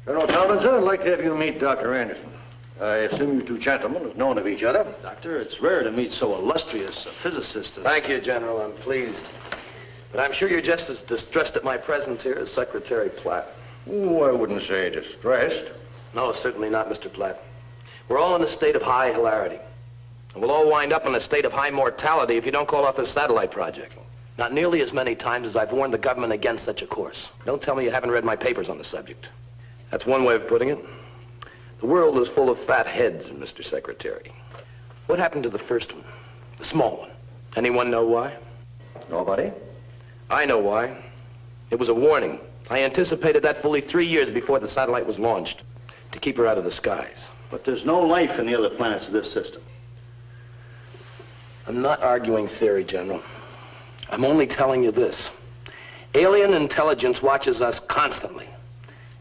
Colonel Tomlinson, I'd like to have you meet Dr. Anderson. I assume you two gentlemen have known of each other. Doctor, it's rare to meet so illustrious a physicist. Thank you, General. I'm pleased. But I'm sure you're just as distressed at my presence here as Secretary Platt. Oh, I wouldn't say distressed. No, certainly not, Mr. Platt. We're all in a state of high hilarity. And we'll all wind up in a state of high mortality if you don't call off this satellite project. Not nearly as many times as I've warned the government against such a course. Don't tell me you haven't read my papers on the subject. That's one way of putting it. The world is full of fat heads, Mr. Secretary. What happened to the first one? The small one? Anyone know why? Nobody? I know why. It was a warning. I anticipated that fully 3 years before the satellite was launched, to keep her out of the skies. But there's no life in the other planets of this system. I'm not arguing theory, General. I'm only telling you this. Alien intelligence watches us constantly.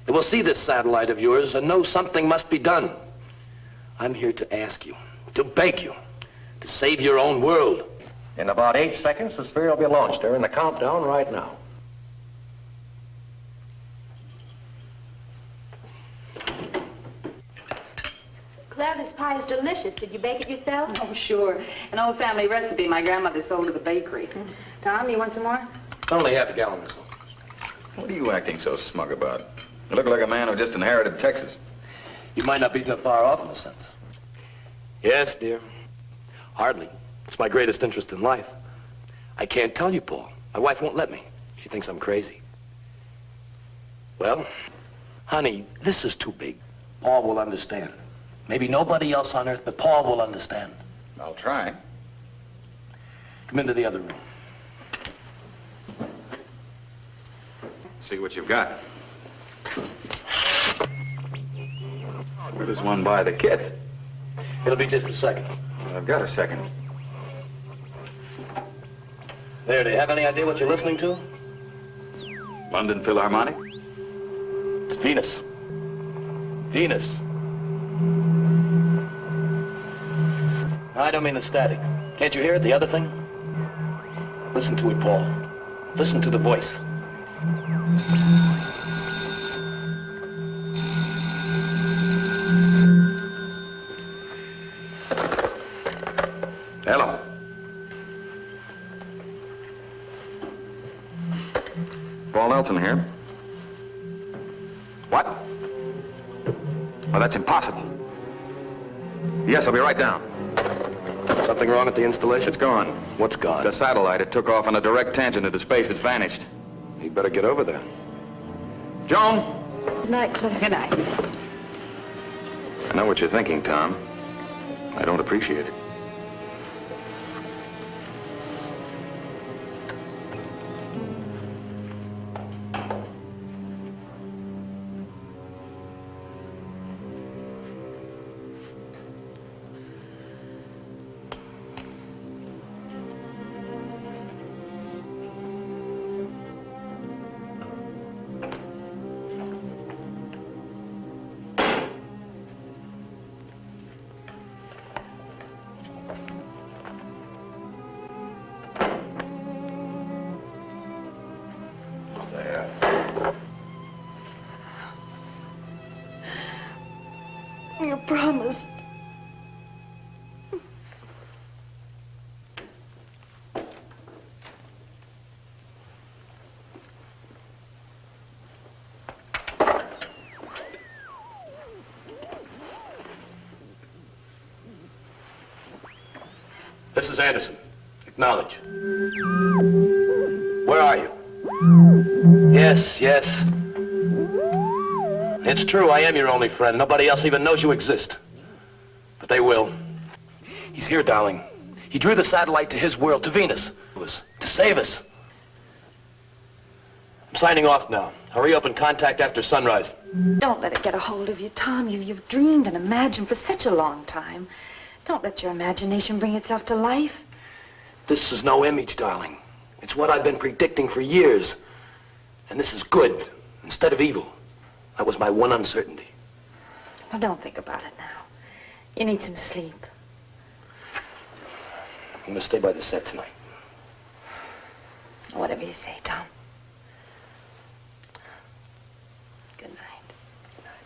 It will see this satellite of yours and know something must be done. I'm here to ask you, to beg you, to save your own world. In about 8 seconds, the sphere will be launched. They're in the countdown right now. Claudia's pie is delicious. Did you bake it yourself? Oh, sure. An old family recipe my grandmother sold at the bakery. Tom, you want some more? Only half a gallon. What are you acting so smug about? You look like a man who just inherited Texas. You might not be too far off in a sense. Yes, dear. Hardly. It's my greatest interest in life. I can't tell you, Paul. My wife won't let me. She thinks I'm crazy. Well, honey, this is too big. Paul will understand. Maybe nobody else on earth, but Paul will understand. I'll try. Come into the other room. See what you've got. Where does one buy the kit? It'll be just a second. I've got a second. There, do you have any idea what you're listening to? London Philharmonic? It's Venus. Venus. I don't mean the static. Can't you hear it, the other thing? Listen to it, Paul. Listen to the voice. Hello. Paul Nelson here. What? Well, that's impossible. Yes, I'll be right down. Something wrong at the installation? It's gone. What's gone? The satellite, it took off on a direct tangent into space. It's vanished. You'd better get over there. Joan! Good night, Cliff. Good night. I know what you're thinking, Tom. I don't appreciate it. You promised. This is Anderson. Acknowledge. Where are you? Yes, yes. It's true, I am your only friend. Nobody else even knows you exist. But they will. He's here, darling. He drew the satellite to his world, to Venus. It was to save us. I'm signing off now. Hurry up and contact after sunrise. Don't let it get a hold of you, Tom. You've dreamed and imagined for such a long time. Don't let your imagination bring itself to life. This is no image, darling. It's what I've been predicting for years. And this is good instead of evil. That was my one uncertainty. Well, don't think about it now. You need some sleep. I'm gonna stay by the set tonight. Whatever you say, Tom. Good night. Good night.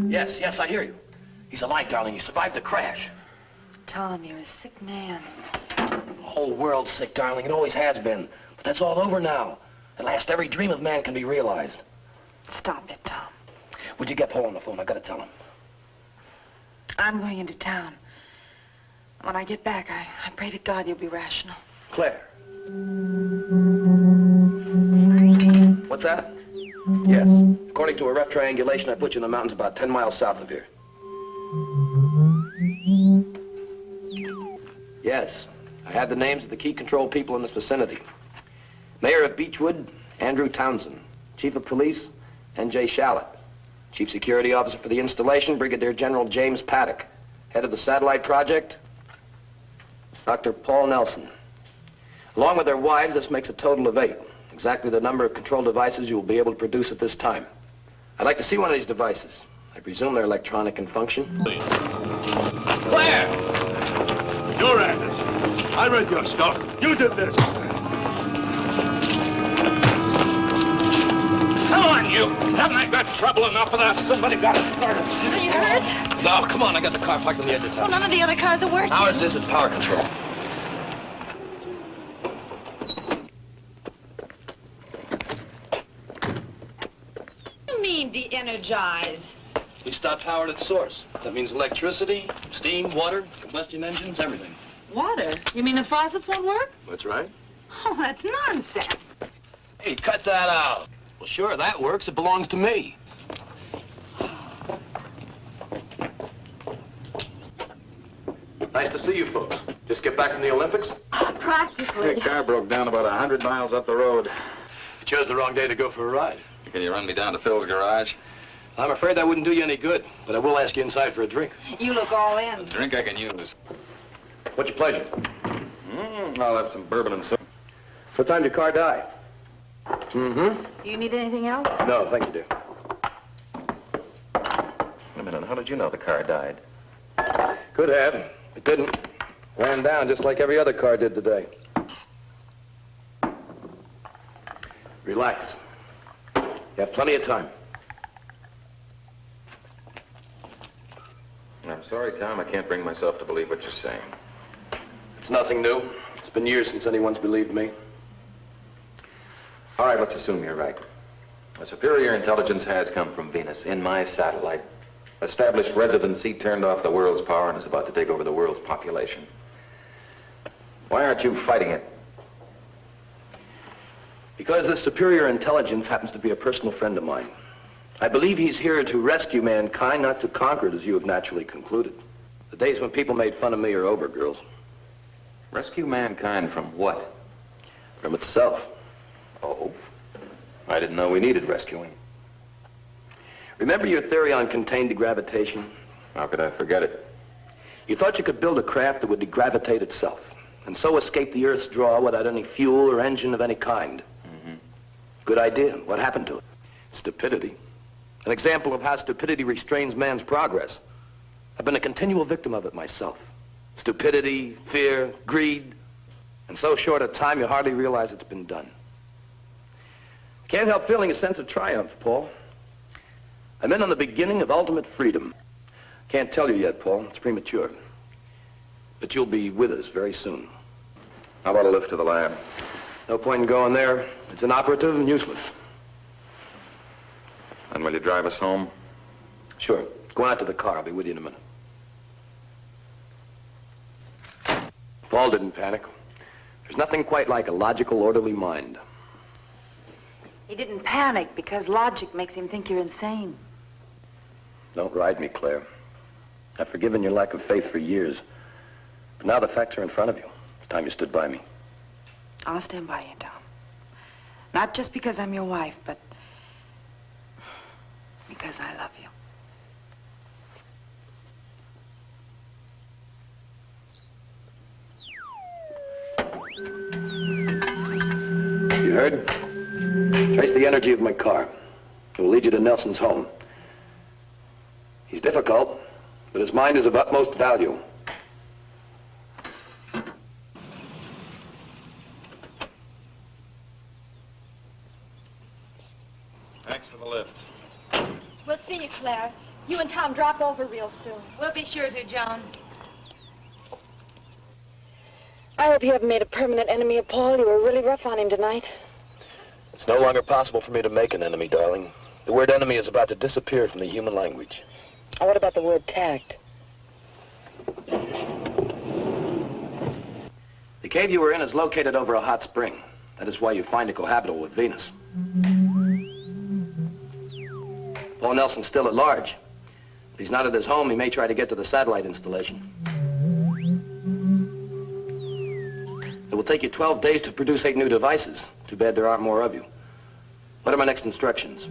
Yes, I hear you. He's alive, darling. He survived the crash. Tom, you're a sick man. The whole world's sick, darling. It always has been. But that's all over now. At last, every dream of man can be realized. Stop it, Tom. Would you get Paul on the phone? I've got to tell him. I'm going into town. When I get back, I pray to God you'll be rational. Claire. What's that? Yes. According to a rough triangulation, I put you in the mountains about 10 miles south of here. Yes, I had the names of the key control people in this vicinity. Mayor of Beechwood, Andrew Townsend. Chief of Police, N.J. Shallett. Chief Security Officer for the installation, Brigadier General James Paddock. Head of the satellite project, Dr. Paul Nelson. Along with their wives, this makes a total of 8. Exactly the number of control devices you will be able to produce at this time. I'd like to see one of these devices. I presume they're electronic in function. Claire! You're Anderson. I read your stuff. You did this. Come on, you. Haven't I got trouble enough with that? Somebody got it started. Are you hurt? No, come on. I got the car parked on the edge of Well, town. none of the other cars are working. Ours is at power control. What do you mean, de-energize? We stopped powered at source. That means electricity, steam, water, combustion engines, everything. Water? You mean the faucets won't work? That's right. Oh, that's nonsense. Hey, cut that out. Well, sure, that works. It belongs to me. Nice to see you folks. Just get back from the Olympics? Practically. Your car broke down about 100 miles up the road. You chose the wrong day to go for a ride. Can you run me down to Phil's garage? I'm afraid that wouldn't do you any good, but I will ask you inside for a drink. You look all in. Drink I can use. What's your pleasure? I'll have some bourbon and soda. What time did your car die? Mm-hmm. You need anything else? No, thank you, dear. Wait a minute, how did you know the car died? Could have. It didn't. Ran down just like every other car did today. Relax. You have plenty of time. I'm sorry, Tom, I can't bring myself to believe what you're saying. It's nothing new. It's been years since anyone's believed me. All right, let's assume you're right. A superior intelligence has come from Venus in my satellite. Established residency, turned off the world's power, and is about to take over the world's population. Why aren't you fighting it? Because this superior intelligence happens to be a personal friend of mine. I believe he's here to rescue mankind, not to conquer it, as you have naturally concluded. The days when people made fun of me are over, girls. Rescue mankind from what? From itself. Oh, I didn't know we needed rescuing. Remember your theory on contained degravitation? How could I forget it? You thought you could build a craft that would degravitate itself, and so escape the Earth's draw without any fuel or engine of any kind. Mm-hmm. Good idea. What happened to it? Stupidity. An example of how stupidity restrains man's progress. I've been a continual victim of it myself. Stupidity, fear, greed. In so short a time, you hardly realize it's been done. Can't help feeling a sense of triumph, Paul. I'm in on the beginning of ultimate freedom. Can't tell you yet, Paul. It's premature. But you'll be with us very soon. How about a lift to the lab? No point in going there. It's inoperative and useless. And will you drive us home? Sure. Go out to the car. I'll be with you in a minute. Paul didn't panic. There's nothing quite like a logical, orderly mind. He didn't panic because logic makes him think you're insane. Don't ride me, Claire. I've forgiven your lack of faith for years. But now the facts are in front of you. It's time you stood by me. I'll stand by you, Tom. Not just because I'm your wife, but because I love you. You heard? Trace the energy of my car. It will lead you to Nelson's home. He's difficult, but his mind is of utmost value. Thanks for the lift. We'll see you, Claire. You and Tom drop over real soon. We'll be sure to, Joan. I hope you haven't made a permanent enemy of Paul. You were really rough on him tonight. It's no longer possible for me to make an enemy, darling. The word enemy is about to disappear from the human language. Oh, what about the word tact? The cave you were in is located over a hot spring. That is why you find it cohabitable with Venus. Paul Nelson's still at large. If he's not at his home, he may try to get to the satellite installation. It will take you 12 days to produce 8 new devices. Too bad there aren't more of you. What are my next instructions?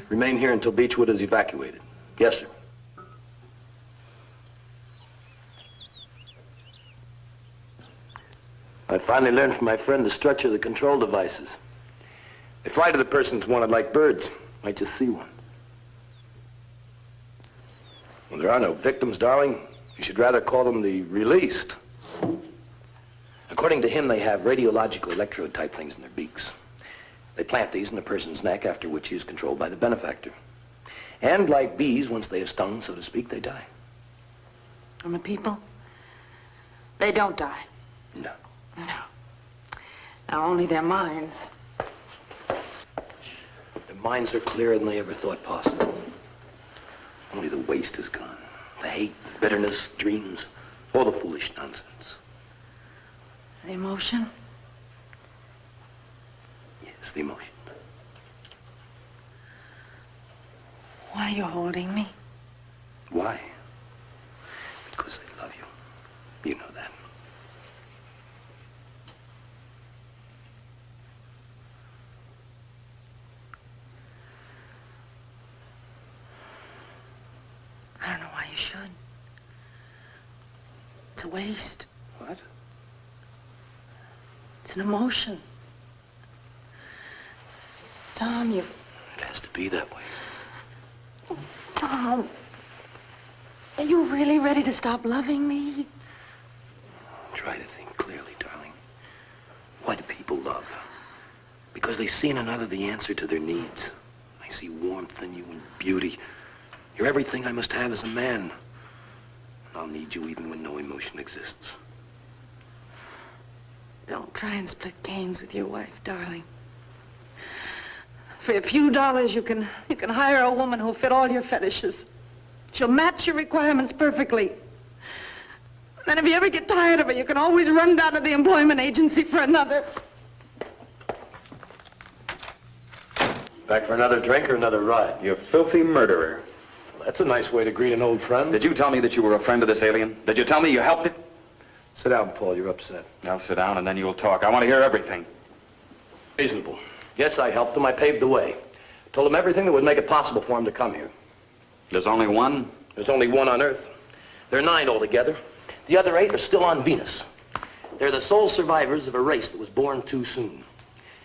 Remain here until Beechwood is evacuated. Yes, sir. I finally learned from my friend the structure of the control devices. They fly to the persons wanted like birds. Might just see one. Well, there are no victims, darling. You should rather call them the released. According to him, they have radiological electrode type things in their beaks. They plant these in a person's neck, after which he is controlled by the benefactor. And like bees, once they have stung, so to speak, they die. And the people? They don't die. No. No. Now, only their minds. Their minds are clearer than they ever thought possible. Only the waste is gone. The hate, bitterness, dreams, all the foolish nonsense. The emotion? Yes, the emotion. Why are you holding me? Why? Because I love you. You know that. I don't know why you should. It's a waste. What? It's an emotion. Tom, you... It has to be that way. Tom, are you really ready to stop loving me? Try to think clearly, darling. Why do people love? Because they see in another the answer to their needs. I see warmth in you and beauty. You're everything I must have as a man. And I'll need you even when no emotion exists. Don't try and split gains with your wife, darling. For a few dollars, you can hire a woman who'll fit all your fetishes. She'll match your requirements perfectly. Then if you ever get tired of her, you can always run down to the employment agency for another. Back for another drink or another ride? You filthy murderer. That's a nice way to greet an old friend. Did you tell me that you were a friend of this alien? Did you tell me you helped it? Sit down, Paul. You're upset. Now sit down and then you'll talk. I want to hear everything. Reasonable. Yes, I helped him. I paved the way. Told him everything that would make it possible for him to come here. There's only one? There's only one on Earth. There are 9 altogether. The other 8 are still on Venus. They're the sole survivors of a race that was born too soon.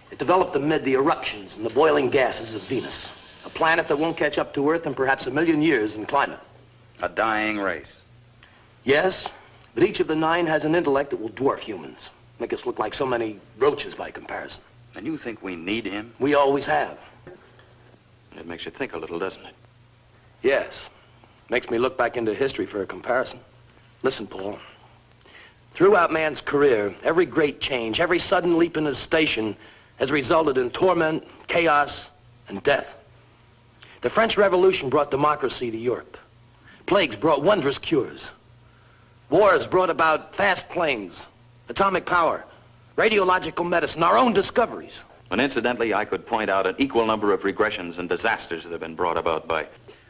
It developed amid the eruptions and the boiling gases of Venus, a planet that won't catch up to Earth in perhaps 1,000,000 years in climate. A dying race. Yes, but each of the 9 has an intellect that will dwarf humans, make us look like so many roaches by comparison. And you think we need him? We always have. It makes you think a little, doesn't it? Yes. Makes me look back into history for a comparison. Listen, Paul. Throughout man's career, every great change, every sudden leap in his station has resulted in torment, chaos, and death. The French Revolution brought democracy to Europe. Plagues brought wondrous cures. Wars brought about fast planes, atomic power, radiological medicine, our own discoveries. And incidentally, I could point out an equal number of regressions and disasters that have been brought about by...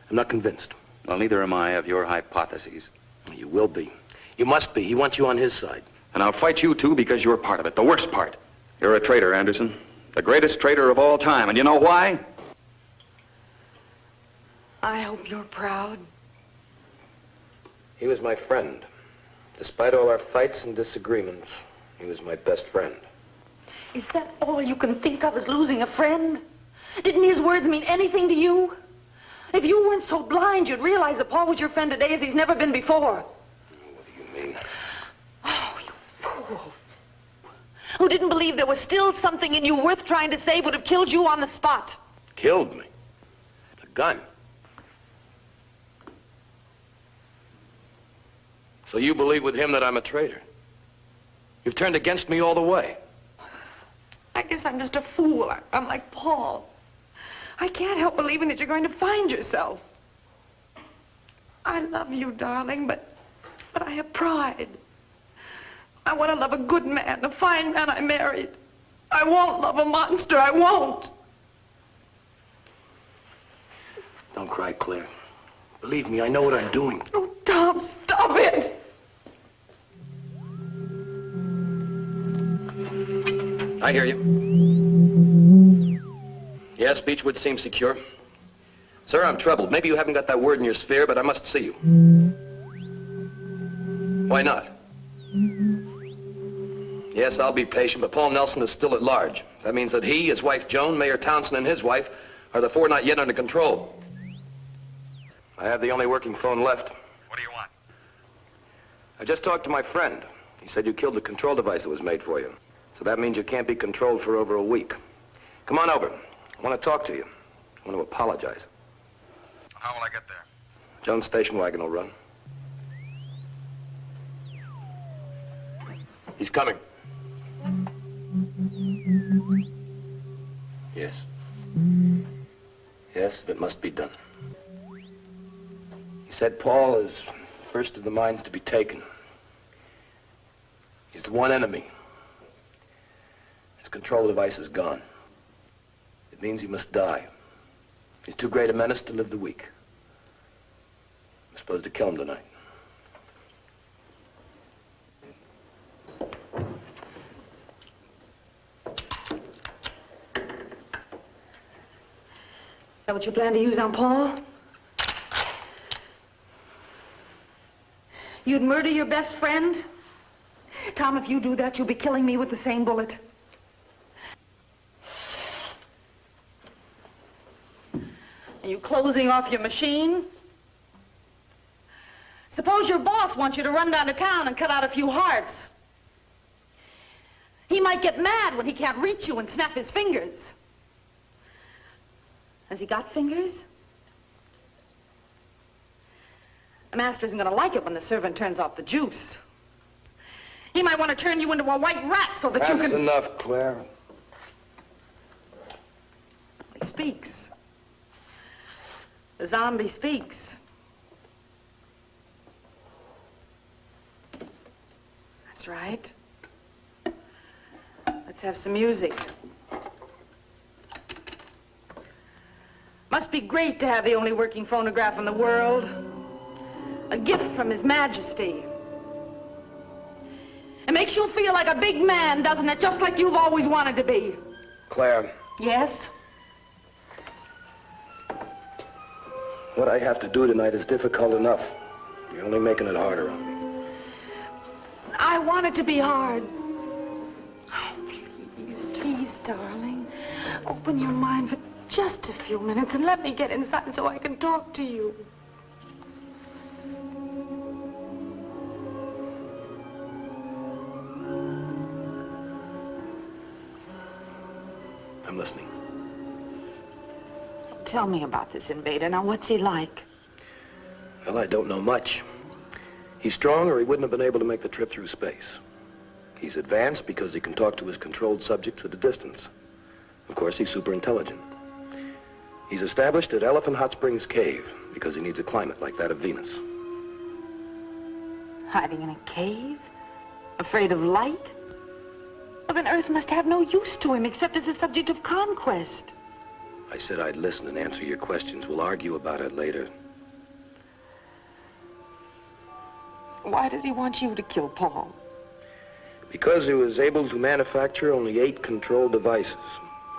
I'm not convinced. Well, neither am I of your hypotheses. You will be. You must be. He wants you on his side. And I'll fight you, too, because you're part of it. The worst part. You're a traitor, Anderson. The greatest traitor of all time. And you know why? I hope you're proud. He was my friend. Despite all our fights and disagreements, he was my best friend. Is that all you can think of is losing a friend? Didn't his words mean anything to you? If you weren't so blind, you'd realize that Paul was your friend today as he's never been before. What do you mean? Oh, you fool. who didn't believe there was still something in you worth trying to save would have killed you on the spot. Killed me? A gun? So you believe with him that I'm a traitor? You've turned against me all the way. I guess I'm just a fool. I'm like Paul. I can't help believing that you're going to find yourself. I love you, darling, but I have pride. I want to love a good man, a fine man I married. I won't love a monster. I won't. Don't cry, Claire. Believe me, I know what I'm doing. Oh, Tom, stop it. I hear you. Yes, Beechwood seems secure. Sir, I'm troubled. Maybe you haven't got that word in your sphere, but I must see you. Why not? Yes, I'll be patient, but Paul Nelson is still at large. That means that he, his wife Joan, Mayor Townsend, and his wife are the four not yet under control. I have the only working phone left. What do you want? I just talked to my friend. He said you killed the control device that was made for you. So that means you can't be controlled for over a week. Come on over. I want to talk to you. I want to apologize. How will I get there? Jones station wagon will run. He's coming. Yes. Yes, if it must be done. He said Paul is first of the minds to be taken. He's the one enemy. His control device is gone. It means he must die. He's too great a menace to live the week. I'm supposed to kill him tonight. Is that what you plan to use on Paul? You'd murder your best friend? Tom, if you do that, you'll be killing me with the same bullet. Are you closing off your machine? Suppose your boss wants you to run down to town and cut out a few hearts. He might get mad when he can't reach you and snap his fingers. Has he got fingers? The master isn't going to like it when the servant turns off the juice. He might want to turn you into a white rat so that you can... That's enough, Claire. He speaks. The zombie speaks. That's right. Let's have some music. Must be great to have the only working phonograph in the world. A gift from His Majesty. It makes you feel like a big man, doesn't it? Just like you've always wanted to be. Claire. Yes? What I have to do tonight is difficult enough. You're only making it harder on me. I want it to be hard. Oh, please, please, darling. Open your mind for just a few minutes and let me get inside so I can talk to you. I'm listening. Tell me about this invader. Now, what's he like? Well, I don't know much. He's strong or he wouldn't have been able to make the trip through space. He's advanced because he can talk to his controlled subjects at a distance. Of course, he's super intelligent. He's established at Elephant Hot Springs Cave because he needs a climate like that of Venus. Hiding in a cave? Afraid of light? Well, then Earth must have no use to him except as a subject of conquest. I said I'd listen and answer your questions. We'll argue about it later. Why does he want you to kill Paul? Because he was able to manufacture only 8 control devices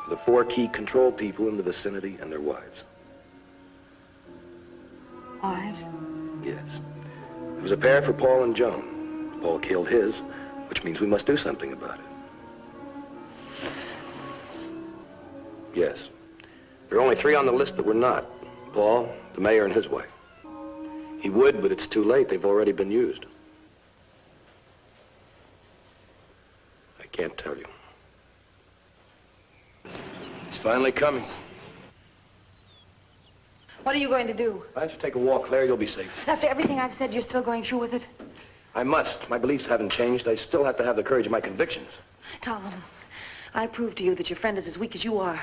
for the 4 key control people in the vicinity and their wives. Wives? Yes. There was a pair for Paul and Joan. Paul killed his, which means we must do something about it. Yes. There are only 3 on the list that were not. Paul, the mayor, and his wife. He would, but it's too late. They've already been used. I Can't tell you. He's finally coming. What are you going to do? Why don't you take a walk, Claire? You'll be safe. After everything I've said, you're still going through with it? I must. My beliefs haven't changed. I still have to have the courage of my convictions. Tom, I proved to you that your friend is as weak as you are.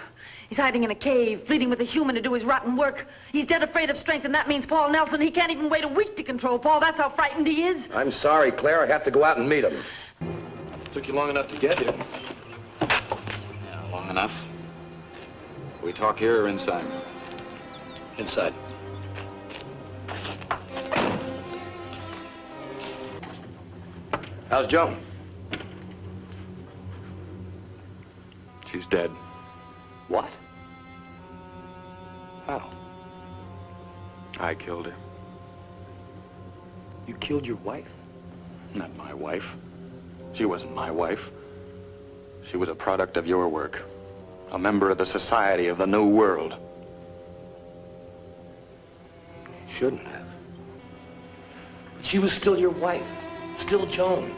He's hiding in a cave, pleading with a human to do his rotten work. He's dead afraid of strength, and that means Paul Nelson. He can't even wait a week to control Paul. That's how frightened he is. I'm sorry, Claire. I have to go out and meet him. Took you long enough to get here. Yeah, long enough. We talk here or inside? Inside. How's Joan? She's dead. What? How? I killed her. You killed your wife? Not my wife. She wasn't my wife. She was a product of your work. A member of the Society of the New World. Shouldn't have. But she was still your wife. Still Joan.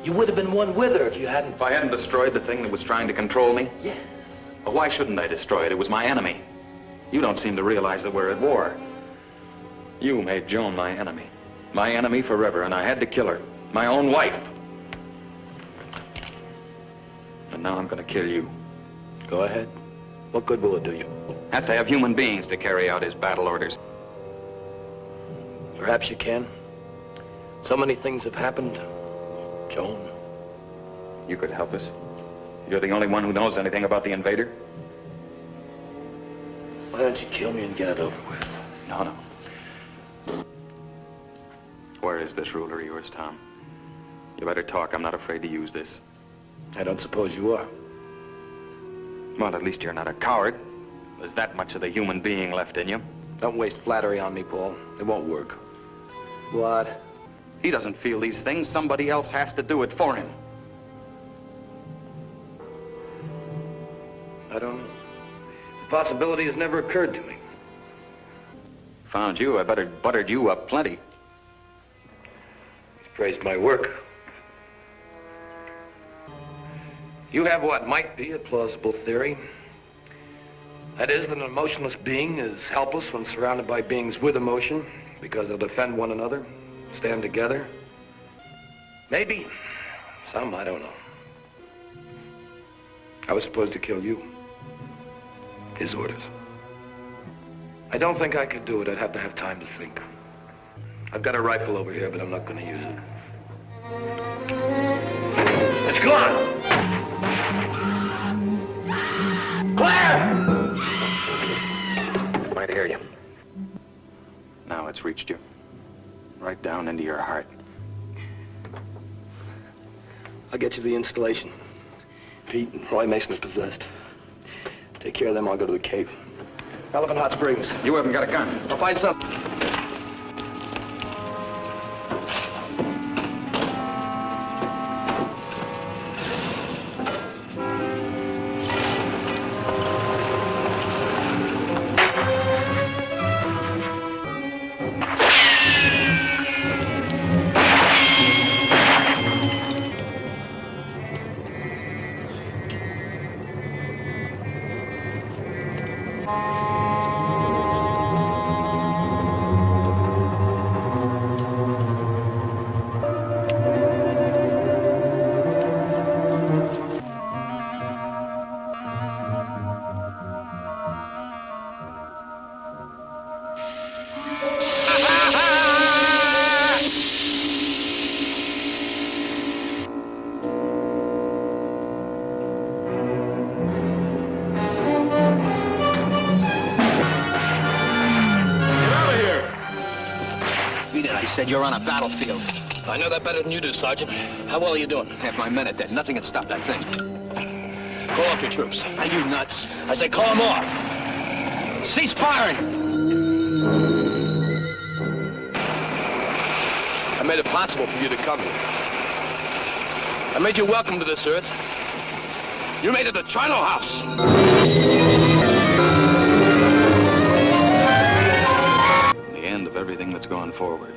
You would have been one with her if you hadn't... If I hadn't destroyed the thing that was trying to control me? Yes. Well, why shouldn't I destroy it? It was my enemy. You don't seem to realize that we're at war. You made Joan my enemy. My enemy forever, and I had to kill her. My own wife. And now I'm going to kill you. Go ahead. What good will it do you? Has to have human beings to carry out his battle orders. Perhaps you can. So many things have happened. Joan. You could help us. You're the only one who knows anything about the invader. Why don't you kill me and get it over with? No, no. Where is this ruler of yours, Tom? You better talk. I'm not afraid to use this. I don't suppose you are. Well, at least you're not a coward. There's that much of the human being left in you. Don't waste flattery on me, Paul. It won't work. What? He doesn't feel these things. Somebody else has to do it for him. I don't know. The possibility has never occurred to me. Found you, I better buttered you up plenty. He's praised my work. You have what might be a plausible theory. That is, that an emotionless being is helpless when surrounded by beings with emotion because they'll defend one another, stand together. Maybe. Some, I don't know. I was supposed to kill you. His orders. I don't think I could do it. I'd have to have time to think. I've got a rifle over here, but I'm not going to use it. It's gone! Claire! Might hear you. Now it's reached you. Right down into your heart. I'll get you the installation. Pete and Roy Mason is possessed. Take care of them, I'll go to the cave. Elephant Hot Springs. You haven't got a gun. I'll find something. Said you're on a battlefield. I know that better than you do, Sergeant. How well are you doing? Half my men are dead. Nothing can stop that thing. Call off your troops. Are you nuts? I say call them off. Cease firing! I made it possible for you to come here. I made you welcome to this earth. You made it a charnel house. The end of everything that's gone forward.